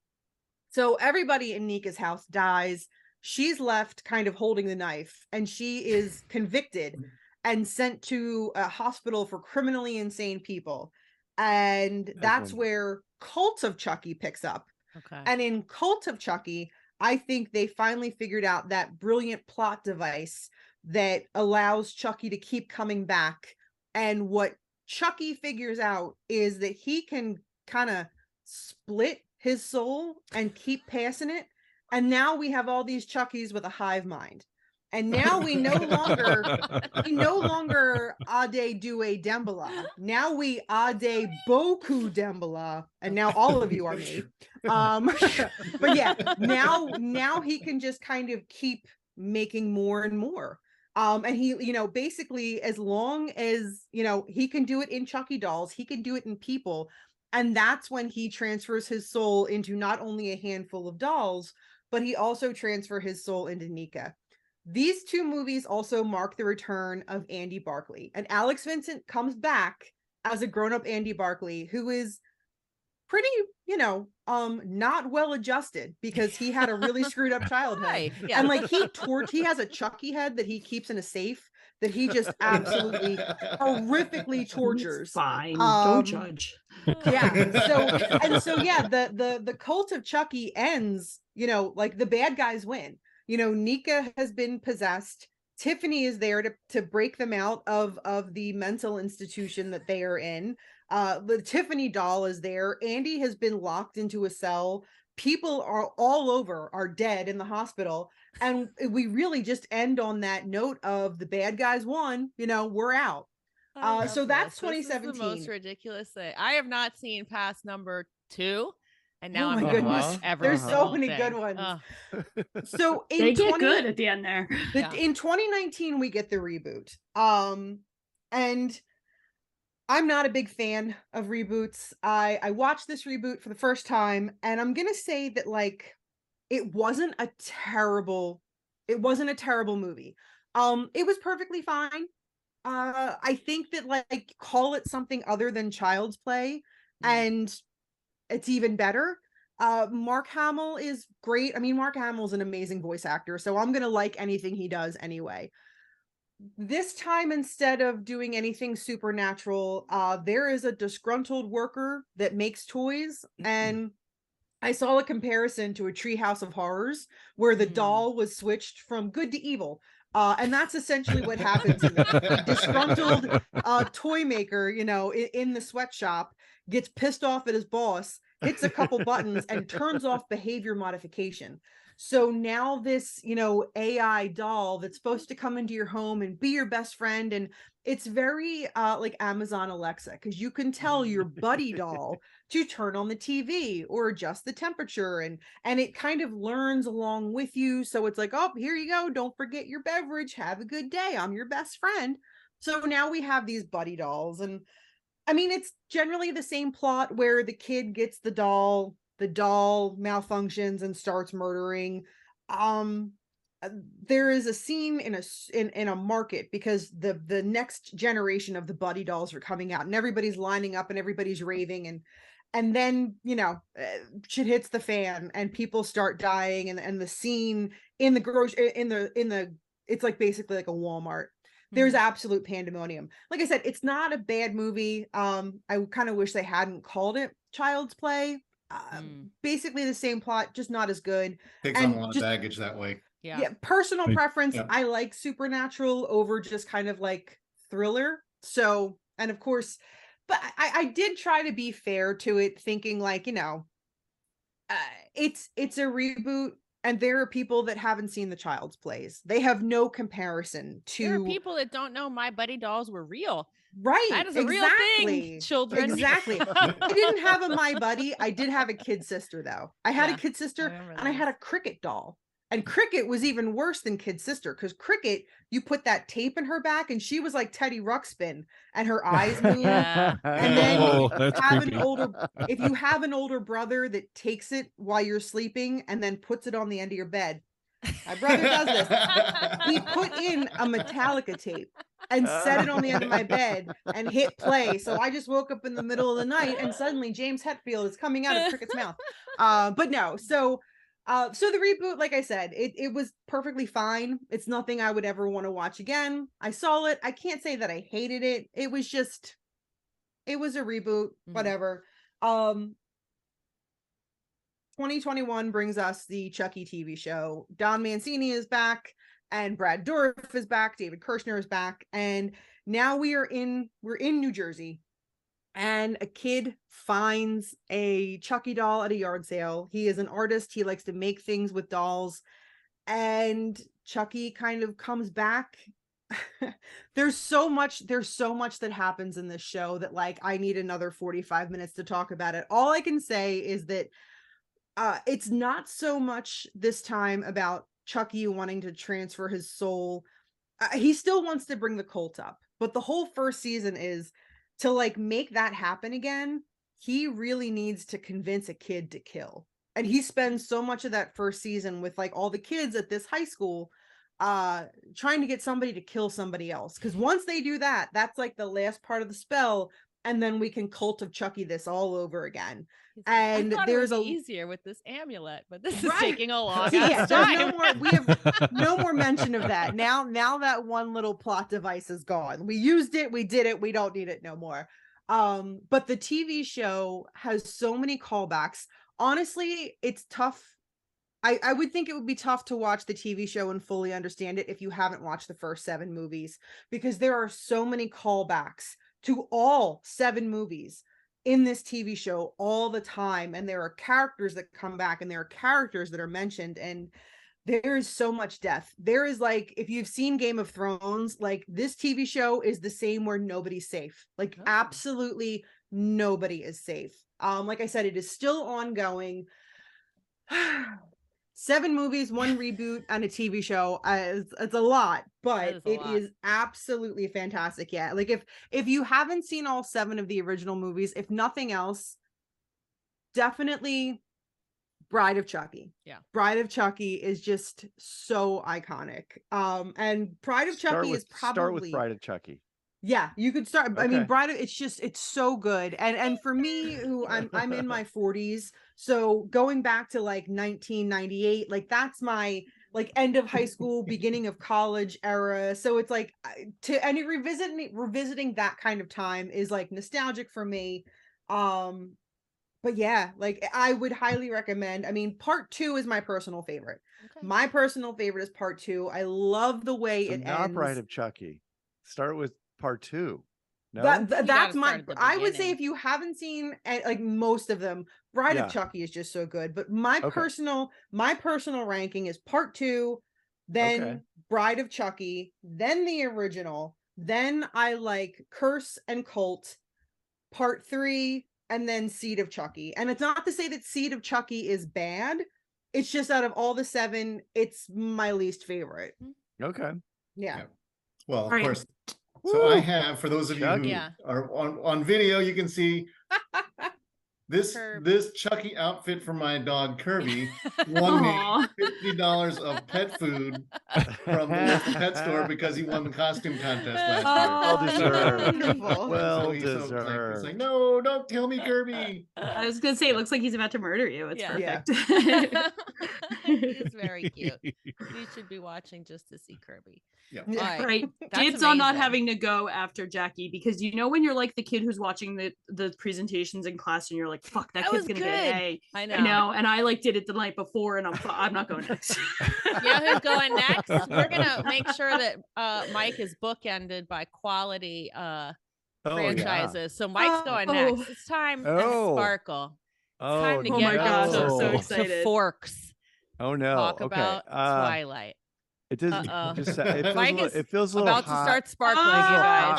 So everybody in Nika's house dies. She's left kind of holding the knife, and she is convicted and sent to a hospital for criminally insane people. And that's where Cult of Chucky picks up. Okay. And in Cult of Chucky, I think they finally figured out that brilliant plot device that allows Chucky to keep coming back. And what Chucky figures out is that he can kind of split his soul and keep passing it. And now we have all these Chuckies with a hive mind. And now we no longer Ade Due Dembala. Now we Ade Boku Dembala. And now all of you are me. But yeah, now he can just kind of keep making more and more. And he, basically, as long as, he can do it in Chucky dolls, he can do it in people. And that's when he transfers his soul into not only a handful of dolls, but he also transfers his soul into Nika. These two movies also mark the return of Andy Barclay, and Alex Vincent comes back as a grown-up Andy Barclay who is pretty, not well adjusted because he had a really screwed up childhood. Right. Yeah. And like he has a Chucky head that he keeps in a safe that he just absolutely horrifically tortures. Fine, don't judge. Yeah. So yeah, the cult of Chucky ends, you know, like the bad guys win. You know, Nika has been possessed. Tiffany is there to break them out of the mental institution that they are in. The Tiffany doll is there. Andy has been locked into a cell. People are all over, are dead in the hospital. And we really just end on that note of the bad guys won, you know, we're out. So that's 2017. This is the most ridiculous thing. I have not seen past number 2. And now Oh I'm my gonna goodness. watch every There's so single many thing. good ones. So they get good at the end there. In 2019, we get the reboot. And I'm not a big fan of reboots. I watched this reboot for the first time, and I'm gonna say that like it wasn't a terrible movie. It was perfectly fine. I think that like call it something other than Child's Play, and it's even better. Mark Hamill is great. I mean, Mark Hamill's an amazing voice actor, so I'm gonna like anything he does anyway. This time, instead of doing anything supernatural, there is a disgruntled worker that makes toys, and I saw a comparison to a Treehouse of Horrors where the doll was switched from good to evil. And that's essentially what happens. A disgruntled toy maker, you know, in the sweatshop gets pissed off at his boss, hits a couple buttons, and turns off behavior modification. So now this, you know, AI doll that's supposed to come into your home and be your best friend, and it's very like Amazon Alexa, because you can tell your buddy doll to turn on the TV or adjust the temperature, and it kind of learns along with you. So it's like, oh, here you go, don't forget your beverage, have a good day, I'm your best friend. So now we have these buddy dolls, and I mean, it's generally the same plot where the kid gets the doll malfunctions and starts murdering. There is a scene in a market because the next generation of the buddy dolls are coming out, and everybody's lining up and everybody's raving, and then, you know, shit hits the fan and people start dying, and the scene in the grocery in the it's like basically like a Walmart. There's absolute pandemonium. Like I said, it's not a bad movie. I kind of wish they hadn't called it Child's Play. Basically the same plot, just not as good. Takes on a lot of baggage that way. Yeah, personal preference. I like supernatural over just kind of like thriller. So, and of course, but I did try to be fair to it, thinking like, you know, it's a reboot. And there are people that haven't seen the Child's Plays. They have no comparison to. There are people that don't know my buddy dolls were real. Right. That is a real thing, children. Exactly. I didn't have a My Buddy. I did have a kid sister, though. I had a kid sister, and I had a Cricket doll. And Cricket was even worse than Kid Sister, because Cricket, you put that tape in her back, and she was like Teddy Ruxpin, and her eyes moved. And then if you have an older brother that takes it while you're sleeping and then puts it on the end of your bed. My brother does this. He put in a Metallica tape and set it on the end of my bed and hit play. So I just woke up in the middle of the night, and suddenly James Hetfield is coming out of Cricket's mouth. But no, so the reboot, like I said, it was perfectly fine. It's nothing I would ever want to watch again. I saw it. I can't say that I hated it. It was a reboot, whatever. 2021 brings us the Chucky TV show. Don Mancini is back, and Brad Dourif is back. David Kirshner is back, and now we're in New Jersey. And a kid finds a Chucky doll at a yard sale. He is an artist. He likes to make things with dolls. And Chucky kind of comes back. There's so much that happens in this show that like I need another 45 minutes to talk about it. All I can say is that it's not so much this time about Chucky wanting to transfer his soul. He still wants to bring the cult up. But the whole first season is to like make that happen again. He really needs to convince a kid to kill. And he spends so much of that first season with like all the kids at this high school trying to get somebody to kill somebody else. Because once they do that, that's like the last part of the spell. And then we can Cult of Chucky this all over again. And there's easier with this amulet, but this is taking a long time. We have no more mention of that. Now that one little plot device is gone. We used it, we did it, we don't need it no more. But the TV show has so many callbacks. Honestly, it's tough. I would think it would be tough to watch the TV show and fully understand it if you haven't watched the first 7 movies, because there are so many callbacks to all 7 movies in this TV show all the time. And there are characters that come back and there are characters that are mentioned, and there is so much death. There is, like, if you've seen Game of Thrones, like, this TV show is the same where nobody's safe. Like, absolutely nobody is safe. Like I said, it is still ongoing. 7 movies, 1 reboot, and a TV show. It's a lot, but it is absolutely fantastic. Yeah, like if you haven't seen all 7 of the original movies, if nothing else, definitely Bride of Chucky. Yeah, Bride of Chucky is just so iconic. And Bride of Chucky is probably start with Bride of Chucky. Yeah, you could start. Okay. I mean, Bride of, it's so good. And for me, who I'm in my 40s, so going back to like 1998, like that's my like end of high school, beginning of college era. So it's like revisiting that kind of time is like nostalgic for me. But yeah, like I would highly recommend. I mean, part 2 is my personal favorite. Okay. My personal favorite is part 2. I love the way it not ends. Bride of Chucky. Start with part 2. No, that's my. I would say if you haven't seen like most of them, Bride of Chucky is just so good. But my personal ranking is part 2, then Bride of Chucky, then the original, then I like Curse and Cult, part 3, and then Seed of Chucky. And it's not to say that Seed of Chucky is bad. It's just out of all the 7, it's my least favorite. Okay. Yeah. Well, of course. So I have, for those of you who are on video, you can see this Chucky outfit for my dog Kirby won me $50 of pet food from the pet store because he won the costume contest last year. Well deserved. Well deserved. It's like, no, don't kill me, Kirby. I was gonna say, it looks like he's about to murder you. It's perfect. He's very cute. You should be watching just to see Kirby. Yeah. Right. Dibs on not having to go after Jackie, because you know when you're like the kid who's watching the presentations in class and you're like, fuck, that kid's gonna get an A. I know. And I like did it the night before and I'm not going next. You know who's going next? We're gonna make sure that Mike is bookended by quality franchises. Yeah. So Mike's going next. It's time to sparkle. It's time to get so excited. to Forks. Oh no. Talk about Twilight. It does. It feels a little about hot. to start sparkling, you guys.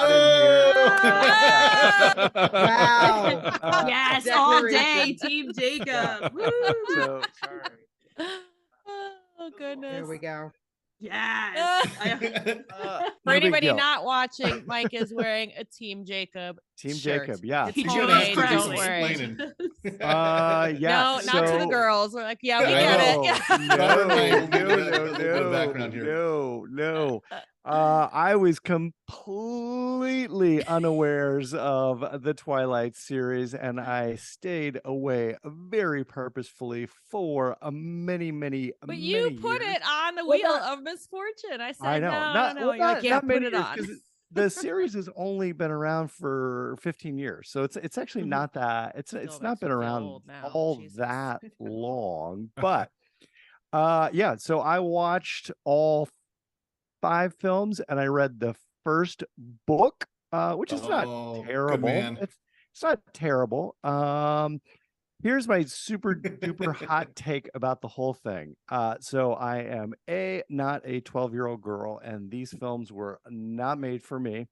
Wow! Yes, all day, Team Jacob. So sorry. Oh goodness! There we go. Yes. For anybody not watching, Mike is wearing a Team Jacob. Team shirt. Jacob, yeah. It's homemade, don't worry. Yeah. No, not to the girls. We're like, yeah, we get it. No. I was completely unawares of the Twilight series, and I stayed away very purposefully for many But you put it on the Wheel of Misfortune. I said, no, you can't put it on. The series has only been around for 15 years, so it's actually not that it's not been around all that long. But so I watched all 5 films and I read the first book, which is not terrible. It's not terrible. Here's my super duper hot take about the whole thing. So I am not a 12-year-old girl, and these films were not made for me.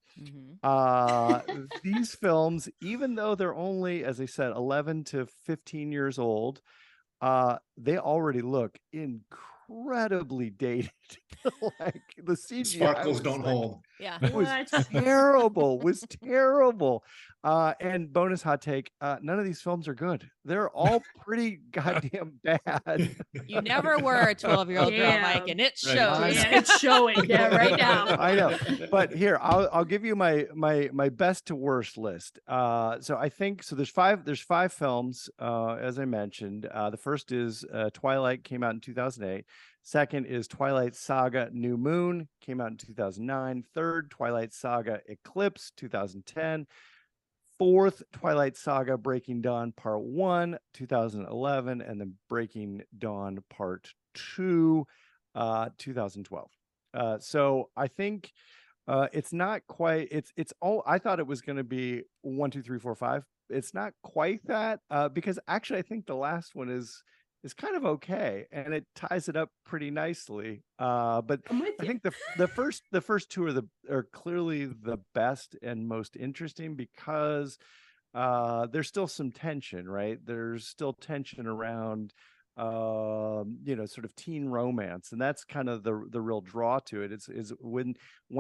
These films, even though they're only, as I said, 11 to 15 years old, they already look incredibly dated. Like the CGI sparkles don't hold. Yeah, it was terrible. And bonus hot take: none of these films are good. They're all pretty goddamn bad. You never were a 12-year-old girl, Mike, and it shows. Yeah, it's showing. Yeah, right now. I know, but here I'll give you my best to worst list. So I think so. There's 5 films, as I mentioned. The first is Twilight, came out in 2008. Second is Twilight Saga New Moon, came out in 2009. Third, Twilight Saga Eclipse, 2010. fourth Twilight Saga, Breaking Dawn Part 1, 2011, and then Breaking Dawn Part 2, 2012. So I think it's not quite, it's all, I thought it was going to be 1, 2, 3, 4, 5. It's not quite that, because actually I think the last one is kind of okay, and it ties it up pretty nicely. But I think the first two are clearly the best and most interesting, because there's still some tension, right? There's still tension around sort of teen romance, and that's kind of the real draw to it. Is when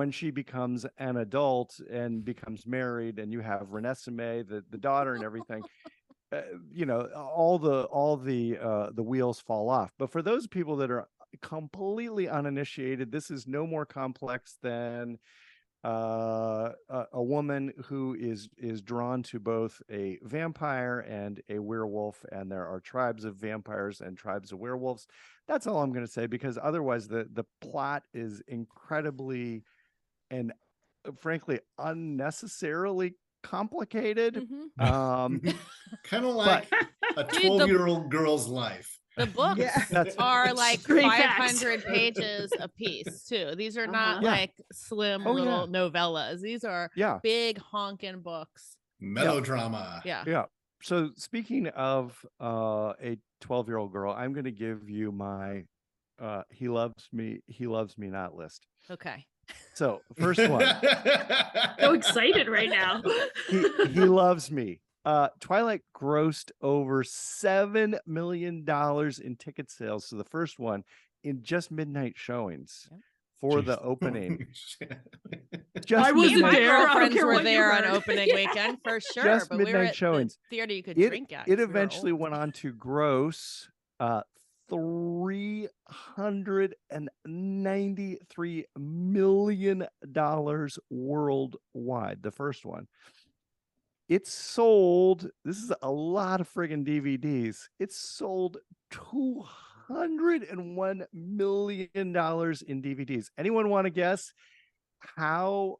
she becomes an adult and becomes married, and you have Renesmee, the daughter, and everything. All the wheels fall off. But for those people that are completely uninitiated, this is no more complex than a woman who is drawn to both a vampire and a werewolf, and there are tribes of vampires and tribes of werewolves. That's all I'm going to say, because otherwise the plot is incredibly and frankly unnecessarily complicated. Kind of like a 12-year-old girl's life. The books are like 500 pages a piece too. These are not like slim little novellas. These are big honking books. Melodrama. Yeah. So speaking of a 12-year-old girl, I'm going to give you my he loves me not list. Okay. So first one. So excited right now. he loves me. Twilight grossed over $7 million in ticket sales. So the first one in just midnight showings for the opening. I wasn't my there. Girlfriends were there on opening weekend for sure. Just but midnight we were at showings. The theater you could drink at. It eventually went on to gross $393 million worldwide. The first one. It sold, this is a lot of friggin' DVDs. It sold $201 million in DVDs. Anyone want to guess how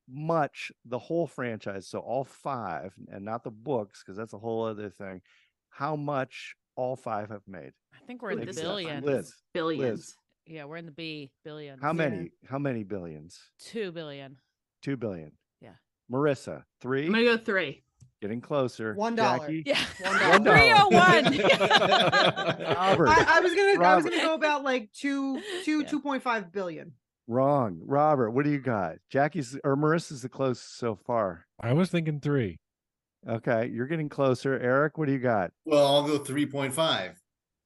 much the whole franchise, so all 5, and not the books, because that's a whole other thing, how much all 5 have made? I think we're in the billions. Liz. Yeah, we're in the billions. How many? How many billions? 2 billion. 2 billion. Yeah. Marissa, 3. I'm gonna go 3. Getting closer. $1. Jackie? Yeah. $1. 301. Robert. I was gonna go about like 2.5 billion. Wrong. Robert, what do you got? Jackie's or Marissa's the closest so far. I was thinking 3. Okay, you're getting closer. Eric, what do you got? Well, I'll go 3.5.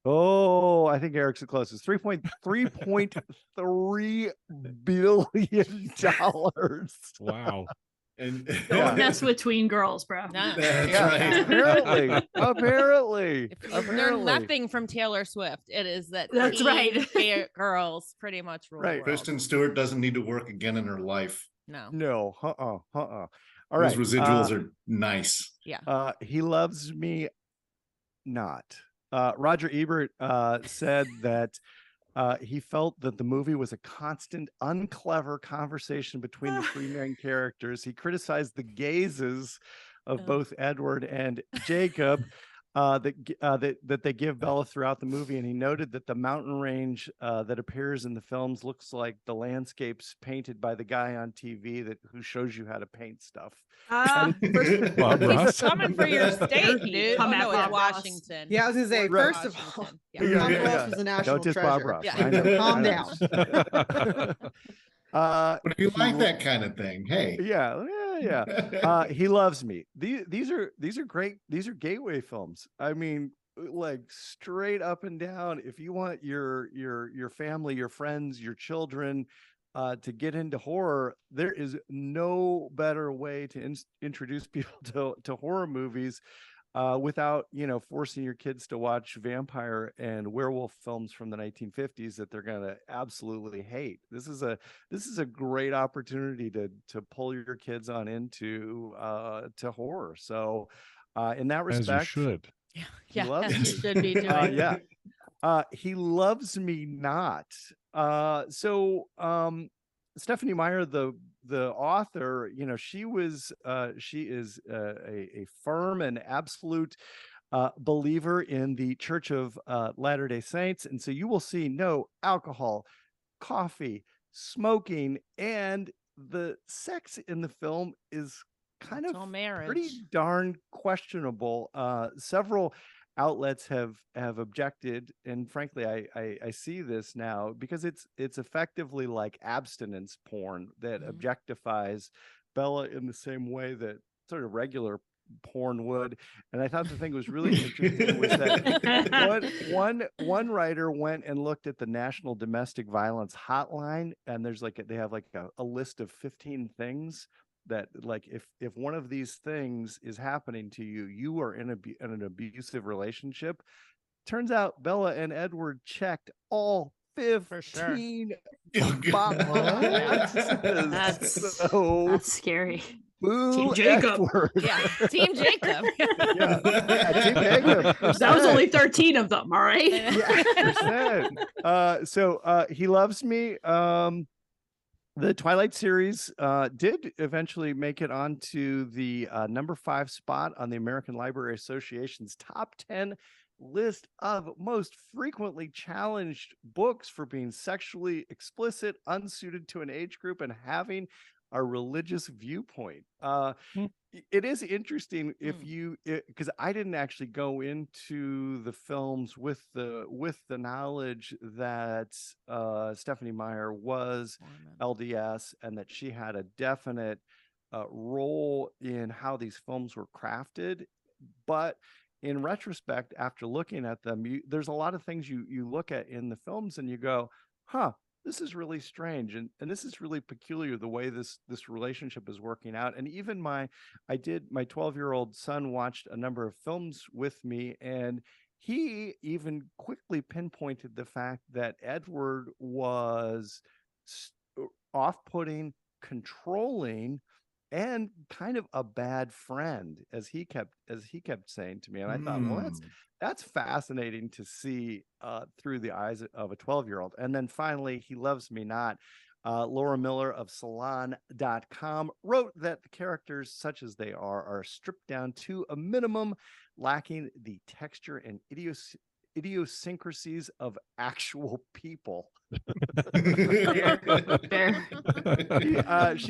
Oh, I think Eric's the closest. $3.3 billion. Wow. And Don't mess with tween girls, bro. No. That's right. Apparently. If you've learned nothing from Taylor Swift, it is that That's right. Girls pretty much rule the world. Kristen Stewart doesn't need to work again in her life. No. All right. Those residuals are nice. Yeah. He loves me not. Roger Ebert said that he felt that the movie was a constant, unclever conversation between the 3 main characters. He criticized the gazes of both Edward and Jacob that they give Bella throughout the movie, and he noted that the mountain range that appears in the films looks like the landscapes painted by the guy on TV who shows you how to paint stuff. Bob Ross. Coming for your state, dude. Come no, at it's Washington. Yeah, I was gonna say, first of all, Bob Ross was a national Don't diss treasure. Bob Ross. Yeah. I know, Calm I down. know. But if you like that kind of thing, hey. Yeah. He loves me. These are great. These are gateway films. I mean, like straight up and down. If you want your family, your friends, your children to get into horror, there is no better way to introduce people to horror movies without forcing your kids to watch vampire and werewolf films from the 1950s that they're gonna absolutely hate. This is a great opportunity to pull your kids on into to horror. So in that respect, as you should. Yeah, loves me. should be doing. He loves me not. So Stephanie Meyer, the the author, she is a firm and absolute believer in the Church of Latter-day Saints, and so you will see no alcohol, coffee, smoking, and the sex in the film is kind of pretty darn questionable. Several outlets have objected, and frankly I see this now because it's effectively like abstinence porn that objectifies Bella in the same way that sort of regular porn would. And I thought the thing was really interesting was that one writer went and looked at the National Domestic Violence Hotline, and there's they have a list of 15 things that if one of these things is happening to you, you are in an abusive relationship. Turns out Bella and Edward checked all 15 boxes. That's scary. Team Jacob. Yeah, Team Jacob. Team Jacob. That was only 13 of them, all right? Yeah. So He Loves Me. The Twilight series did eventually make it onto the number 5 spot on the American Library Association's top 10 list of most frequently challenged books for being sexually explicit, unsuited to an age group, and having a religious viewpoint. It is interesting because I didn't actually go into the films with the knowledge that Stephenie Meyer was LDS and that she had a definite role in how these films were crafted. But in retrospect, after looking at them, there's a lot of things you look at in the films and you go, this is really strange, and this is really peculiar, the way this relationship is working out. And even my 12-year-old son watched a number of films with me, and he even quickly pinpointed the fact that Edward was off-putting, controlling, and kind of a bad friend, as he kept saying to me. And I thought, well, that's fascinating to see through the eyes of a 12-year-old. And then finally, He Loves Me Not. Laura Miller of Salon.com wrote that the characters, such as they are stripped down to a minimum, lacking the texture and idiosyncrasies of actual people. She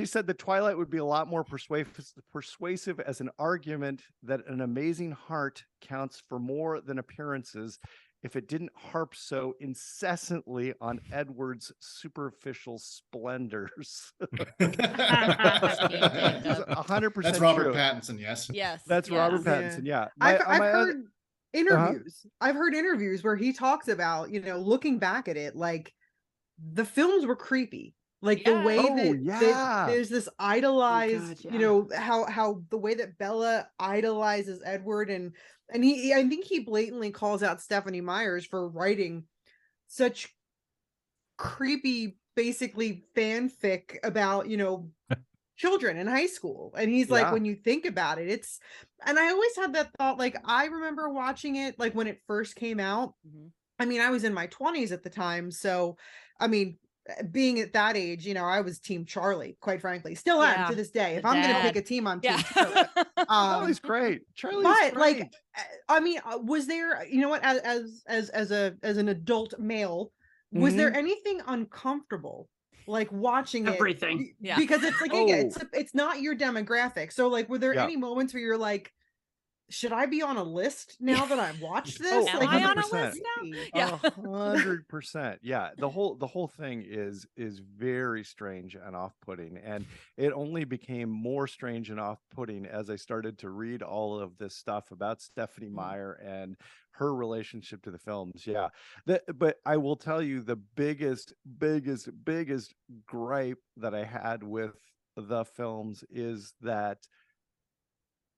said that Twilight would be a lot more persuasive as an argument that an amazing heart counts for more than appearances if it didn't harp so incessantly on Edward's superficial splendors. 100%. That's Robert Pattinson, yes. Yes. That's Robert Pattinson, yeah. I've heard interviews. I've heard interviews where he talks about, looking back at it, like the films were creepy. Like the way that there's this idolized, how the way that Bella idolizes Edward, and I think he blatantly calls out Stephenie Meyer for writing such creepy, basically fanfic about, children in high school. And he's like, when you think about it, and I always had that thought, like, I remember watching it, like when it first came out. I mean, I was in my 20s at the time. So, I mean, being at that age, I was Team Charlie, quite frankly. Still am to this day. If I'm going to pick a team, I'm Team Charlie. Charlie's great. Charlie's great. Like, I mean, was there, as an adult male, was there anything uncomfortable, like watching everything? Because it's like, it's not your demographic. So, like, were there any moments where you're like, should I be on a list now that I've watched this? Am I on a list now? 100%. Yeah. The whole thing is very strange and off-putting. And it only became more strange and off-putting as I started to read all of this stuff about Stephenie Meyer and her relationship to the films. Yeah. But I will tell you the biggest gripe that I had with the films is that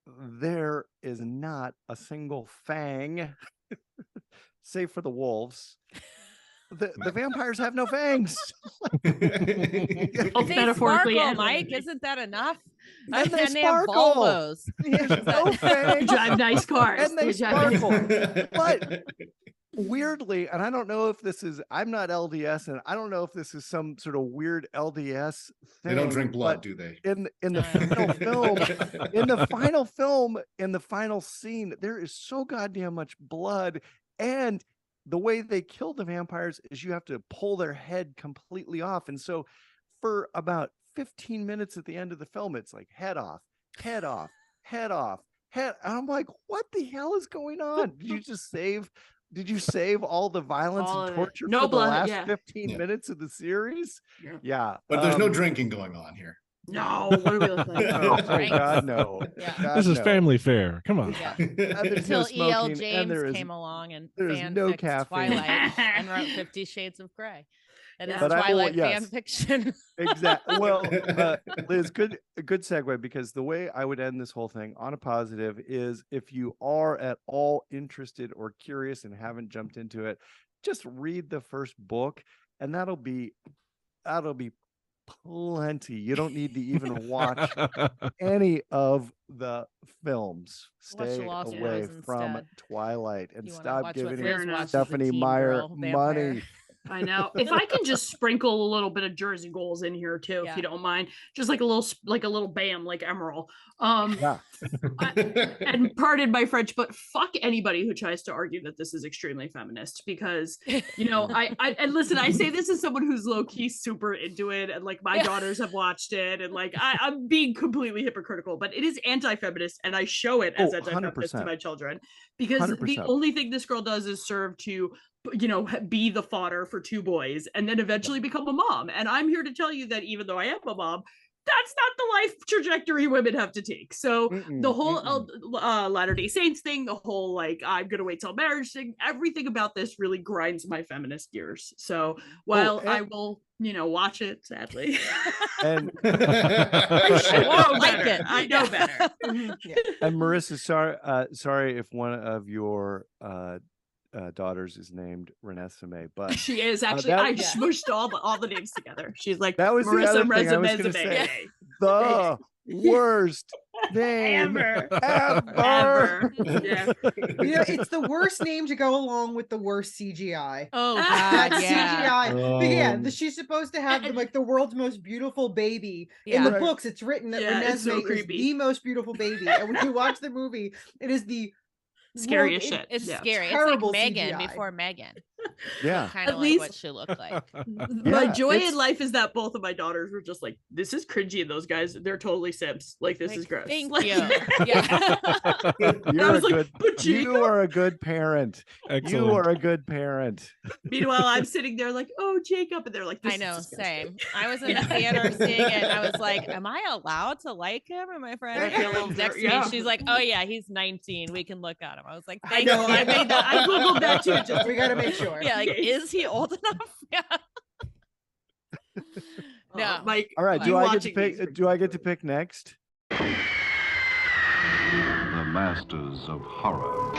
there is not a single fang, save for the wolves. The vampires have no fangs. They sparkle, Mike. Isn't that enough? And they have Volvos. There's no fangs. Drive nice cars. And they sparkle. But weirdly, and I don't know if this is, I'm not LDS, and I don't know if this is some sort of weird LDS thing. They don't drink blood, do they? In the final film, in the final scene, there is so goddamn much blood, and the way they kill the vampires is you have to pull their head completely off, and so for about 15 minutes at the end of the film, it's like head off, head off, head off, head. And I'm like, what the hell is going on? Did you save all the violence and torture for the last 15 minutes of the series? Yeah. But there's no drinking going on here. No, what are we looking like? Oh my God, no. This is family fare. Come on. Until E.L. James came along and fanficked Twilight and wrote 50 Shades of Grey. That is Twilight fan fiction. Exactly. Well, Liz, good segue, because the way I would end this whole thing on a positive is, if you are at all interested or curious and haven't jumped into it, just read the first book, and that'll be plenty. You don't need to even watch any of the films. Stay away from Twilight and stop giving Stephanie Meyer money. I know. If I can just sprinkle a little bit of Jersey Ghouls in here too, if you don't mind, just like a little bam, like Emerald. And pardon my French, but fuck anybody who tries to argue that this is extremely feminist, because and listen, I say this as someone who's low key super into it, and like my daughters have watched it, and like I'm being completely hypocritical, but it is anti-feminist, and I show it as anti-feminist to my children, because 100%. The only thing this girl does is serve to be the fodder for two boys and then eventually become a mom. And I'm here to tell you that even though I am a mom, that's not the life trajectory women have to take. So the whole Latter-day Saints thing, the whole like I'm gonna wait till marriage thing, everything about this really grinds my feminist gears. So while I will watch it, sadly, and I should know better. I know better. And Marissa, sorry if one of your daughters is named Renesmee, but she is actually. I smushed all the names together. She's like, that was Marissa Renesmee, the worst name ever. Yeah. It's the worst name to go along with the worst CGI. Oh God, CGI. She's supposed to have the world's most beautiful baby. In the books, it's written that Renesmee is the most beautiful baby, and when you watch the movie, it is the scary as shit. It's scary. It's like Megan before Megan. Yeah, kind of like what she looked like. My joy in life is that both of my daughters were just like, this is cringy, and those guys, they're totally simps. Like, this is gross. Thank you. You are a good parent. Excellent. You are a good parent. Meanwhile, I'm sitting there like, oh, Jacob, and they're like, this I know, is same. I was in the theater seeing it, and I was like, am I allowed to like him? And my friend next to me, she's like, oh yeah, he's 19. We can look at him. I was like, thank you. I made that. I googled that too. We gotta make sure. Yeah, like, is he old enough? Yeah. No, Mike. All right. Do I get to pick? Do I get to pick next? The Masters of Horror.